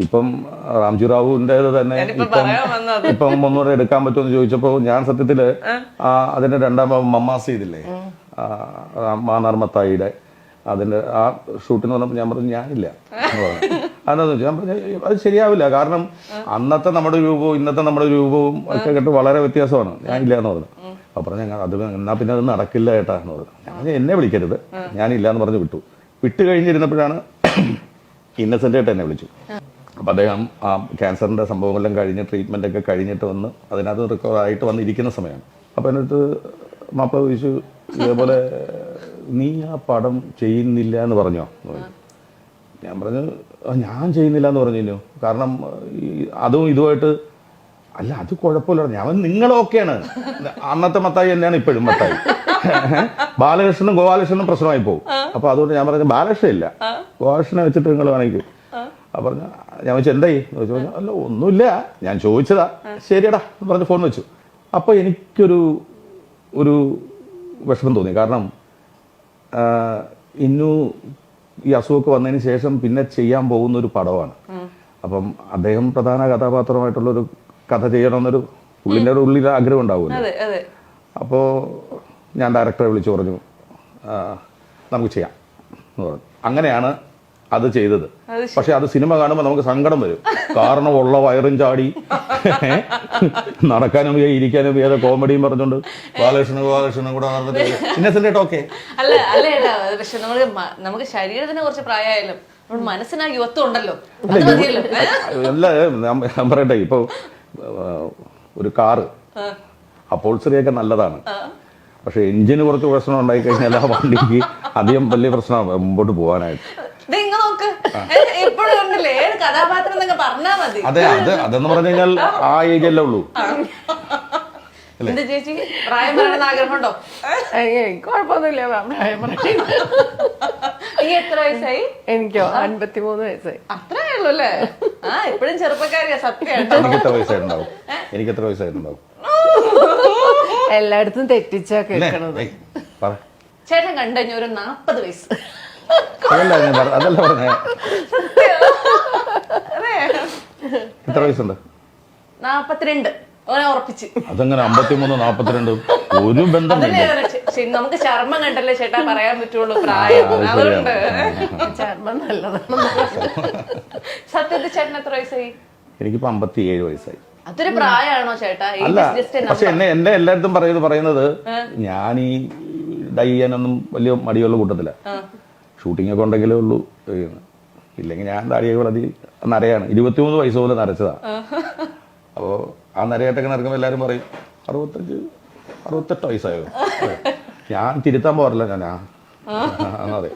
ഇപ്പം റാംജി റാവുവിൻ്റെത് തന്നെ ഇപ്പം ഒന്നുകൂടെ എടുക്കാൻ പറ്റുമെന്ന് ചോദിച്ചപ്പോൾ ഞാൻ സത്യത്തില് അതിന്റെ രണ്ടാം മമ്മാസ് ചെയ്തില്ലേ മാനാർമത്തായിയുടെ അതിന്റെ ആ ഷൂട്ടിന് വന്നപ്പോൾ ഞാൻ പറഞ്ഞു ഞാനില്ല എന്ന് പറഞ്ഞു. അതെന്താന്ന് വെച്ചാൽ ഞാൻ പറഞ്ഞു അത് ശരിയാവില്ല, കാരണം അന്നത്തെ നമ്മുടെ രൂപവും ഇന്നത്തെ നമ്മുടെ രൂപവും ഒക്കെ കേട്ട് വളരെ വ്യത്യാസമാണ്. ഞാനില്ല എന്ന് പറഞ്ഞു. അപ്പൊ പറഞ്ഞു അത് എന്നാ പിന്നെ അത് നടക്കില്ല ഏട്ടാ എന്ന് പറഞ്ഞു. ഞാൻ എന്നെ വിളിക്കരുത്, ഞാനില്ല എന്ന് പറഞ്ഞ് വിട്ട് കഴിഞ്ഞിരുന്നപ്പോഴാണ് ഇന്നസെന്റ് ആയിട്ട് എന്നെ വിളിച്ചു. അപ്പം അദ്ദേഹം ആ ക്യാൻസറിൻ്റെ സംഭവങ്ങളെല്ലാം കഴിഞ്ഞ് ട്രീറ്റ്മെൻ്റ് ഒക്കെ കഴിഞ്ഞിട്ട് വന്ന് അതിനകത്ത് റിക്കവർ ആയിട്ട് വന്നിരിക്കുന്ന സമയമാണ്. അപ്പം എൻ്റെ അടുത്ത് മാപ്പിള ചോദിച്ചു, ഇതേപോലെ നീ ആ പടം ചെയ്യുന്നില്ല എന്ന് പറഞ്ഞോ? ഞാൻ പറഞ്ഞു ഞാൻ ചെയ്യുന്നില്ല എന്ന് പറഞ്ഞു. കാരണം അതും ഇതുമായിട്ട് അല്ല, അത് കുഴപ്പമില്ല. ഞാൻ നിങ്ങളൊക്കെയാണ്, അന്നത്തെ മത്തായി തന്നെയാണ് ഇപ്പോഴും മത്തായി. ബാലകൃഷ്ണനും ഗോപാലകൃഷ്ണനും പ്രശ്നമായി പോകും. അപ്പോൾ അതുകൊണ്ട് ഞാൻ പറഞ്ഞു ബാലകൃഷ്ണൻ ഇല്ല, ഗോപാലകൃഷ്ണനെ വെച്ചിട്ട് നിങ്ങൾ വേണമെങ്കിൽ. അപ്പം ഞാൻ വെച്ചു എന്തായി ചോദിച്ചു. അല്ല ഒന്നുമില്ല, ഞാൻ ചോദിച്ചതാ. ശരിയടാ എന്ന് പറഞ്ഞ് ഫോൺ വെച്ചു. അപ്പോൾ എനിക്കൊരു വിഷമം തോന്നി. കാരണം ഇന്നു ഈ അസുഖമൊക്കെ വന്നതിന് ശേഷം പിന്നെ ചെയ്യാൻ പോകുന്ന ഒരു പടമാണ്. അപ്പം അദ്ദേഹം പ്രധാന കഥാപാത്രമായിട്ടുള്ളൊരു കഥ ചെയ്യണമെന്നൊരു പുള്ളിൻ്റെ ഉള്ളിൽ ആഗ്രഹം ഉണ്ടാവുമല്ലോ. അപ്പോൾ ഞാൻ ഡയറക്ടറെ വിളിച്ചു പറഞ്ഞു നമുക്ക് ചെയ്യാം എന്ന് പറഞ്ഞു. അങ്ങനെയാണ് അത് ചെയ്തത്. പക്ഷെ അത് സിനിമ കാണുമ്പോൾ നമുക്ക് സങ്കടം വരും. കാരണം ഉള്ള വയറും ചാടി നടക്കാനും ഇരിക്കാനും ഏതോ കോമഡിയും പറഞ്ഞോണ്ട് ബാലകൃഷ്ണനും കൂടെ ഇന്നസെന്റ് ഓക്കെ അല്ല ഏട്ടാ. പക്ഷെ നമുക്ക് ശരീരത്തിന് കുറച്ച് പ്രായമായാലും മനസ്സിനാ യുവത്വം ഉണ്ടല്ലോ. അല്ല ഞാൻ പറയട്ടെ, ഇപ്പൊ ഒരു കാറ് അപ്പോൾസറിയൊക്കെ നല്ലതാണ്, പക്ഷെ എഞ്ചിന് കുറച്ച് പ്രശ്നം ഉണ്ടായി കഴിഞ്ഞാൽ ആ വണ്ടിക്ക് അധികം വലിയ പ്രശ്നമാണ് മുമ്പോട്ട് പോകാനായിട്ട്. അതെ അതെന്ന് പറഞ്ഞു കഴിഞ്ഞാൽ ആ ഏജ് അല്ലേ ഉള്ളൂ. ചേച്ചി പ്രായം പറയണമെന്ന് ആഗ്രഹമുണ്ടോ? കുഴപ്പമൊന്നുമില്ല. എത്ര വയസ്സായി? എനിക്കോ 53 വയസ്സായി. അത്രേ ഉള്ളൂ അല്ലേ? എപ്പോഴും ചെറുപ്പക്കാരിയാ. സത്യം. എനിക്ക് എത്ര വയസ്സായിട്ടുണ്ടാവും? എല്ലായിടത്തും തെറ്റിച്ചാ കേൾക്കണത്. ചേട്ടൻ കണ്ടുകഴിഞ്ഞ ഒരു 40 വയസ്സ്. അതല്ല പറഞ്ഞേ. എത്ര വയസ്സുണ്ട്? 42. ഉറപ്പിച്ച്. അതങ്ങനെ 53 42 ഒരു ബന്ധം നമുക്ക് ചർമ്മം കണ്ടല്ലേ ചേട്ടാ പറയാൻ പറ്റുള്ളൂ പ്രായം. അതുകൊണ്ട് ചർമ്മം നല്ലതാണ്. സത്യത്തിൽ ചേട്ടൻ എത്ര വയസ്സായി? എനിക്കിപ്പോ 57 വയസ്സായി. അതൊരു പ്രായമാണോ ചേട്ടാ? അല്ല, പക്ഷെ എന്നെ എല്ലായിടത്തും പറയുന്നത് ഞാൻ ഈ ഡൈ ചെയ്യാനൊന്നും വലിയ മടിയുള്ള കൂട്ടത്തില്ല. ഷൂട്ടിംഗ് ഒക്കെ ഉണ്ടെങ്കിലേ ഉള്ളൂ. ഇല്ലെങ്കിൽ ഞാൻ താടിയൊക്കെ വളർത്തി നരയാണ്. 23 വയസ്സ് പോലെ നരച്ചതാ. അപ്പോൾ ആ നരയായിട്ടൊക്കെ നടക്കുമ്പോൾ എല്ലാവരും പറയും 65 68 വയസ്സായോ. ഞാൻ തിരുത്താൻ പോകാറില്ല. അതെ.